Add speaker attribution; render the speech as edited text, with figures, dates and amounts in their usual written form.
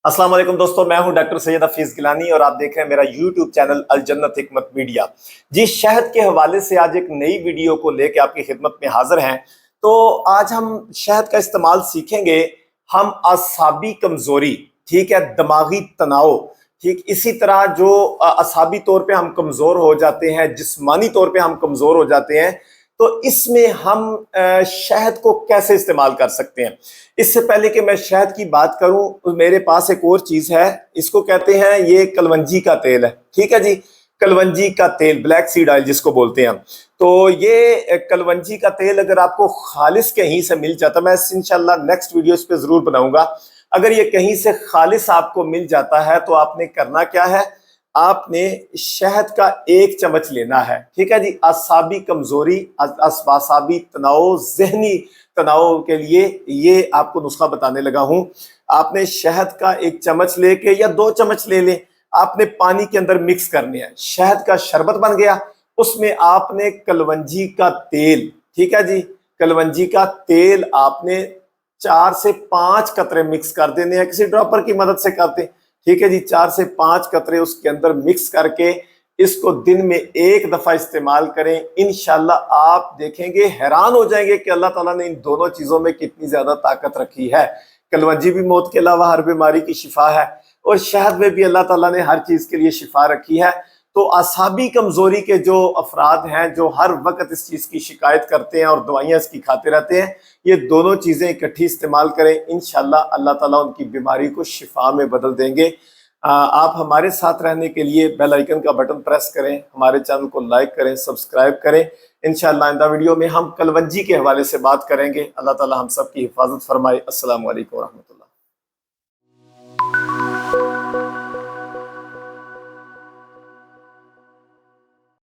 Speaker 1: अस्सलाम वालेकुम दोस्तों, मैं हूं डॉक्टर सैयद हफीज गिलानी और आप देख रहे हैं मेरा यूट्यूब चैनल अल जन्नत हिकमत मीडिया। जी, शहद के हवाले से आज एक नई वीडियो को लेकर आपकी खिदमत में हाजिर हैं। तो आज हम शहद का इस्तेमाल सीखेंगे। हम असाबी कमजोरी, ठीक है, दिमागी तनाव, ठीक इसी तरह जो असाबी तौर पे हम कमजोर हो जाते हैं, जिस्मानी तौर पे हम कमजोर हो जाते हैं, तो इसमें हम शहद को कैसे इस्तेमाल कर सकते हैं। इससे पहले कि मैं शहद की बात करूं, मेरे पास एक और चीज है, इसको कहते हैं, ये कलवंजी का तेल है। ठीक है जी, कलवंजी का तेल, ब्लैक सीड ऑयल जिसको बोलते हैं हम। तो ये कलवंजी का तेल अगर आपको खालिस कहीं से मिल जाता, मैं इंशाल्लाह नेक्स्ट वीडियो इस पे जरूर बनाऊंगा। अगर ये कहीं से खालिस आपको मिल जाता है तो आपने करना क्या है, आपने शहद का 1 चम्मच लेना है। ठीक है जी, असाबी कमजोरी, असाबी तनाव, जहनी तनाव के लिए ये आपको नुस्खा बताने लगा हूं। आपने शहद का 1 चम्मच लेके या 2 चम्मच ले लें, आपने पानी के अंदर मिक्स करने हैं। शहद का शरबत बन गया, उसमें आपने कलवंजी का तेल, ठीक है जी, कलवंजी का तेल आपने 4 से 5 कतरे मिक्स कर देने हैं, किसी ड्रॉपर की मदद से करते। ठीक है जी, 4 से 5 कतरे उसके अंदर मिक्स करके इसको दिन में 1 दफा इस्तेमाल करें। इंशाल्लाह आप देखेंगे, हैरान हो जाएंगे कि अल्लाह ताला ने इन दोनों चीजों में कितनी ज्यादा ताकत रखी है। कलवंजी भी मौत के अलावा हर बीमारी की शिफा है, और शहद में भी अल्लाह ताला ने हर चीज के लिए शिफा रखी है। तो असाबी कमजोरी के जो अफराद हैं, जो हर वक्त इस चीज की शिकायत करते हैं और दवाइयां इसकी खाते रहते हैं, ये दोनों चीजें इकट्ठी इस्तेमाल करें, इंशाल्लाह अल्लाह ताला उनकी बीमारी को शिफा में बदल देंगे। आप हमारे साथ रहने के लिए बेल आइकन का बटन प्रेस करें, हमारे चैनल को लाइक करें, सब्सक्राइब करें। इंशाल्लाह आइंदा वीडियो में हम कलवंजी के हवाले से बात करेंगे। अल्लाह ताला हम सब की हिफाजत फरमाए। अस्सलाम वालेकुम व रहमतुल्लाह।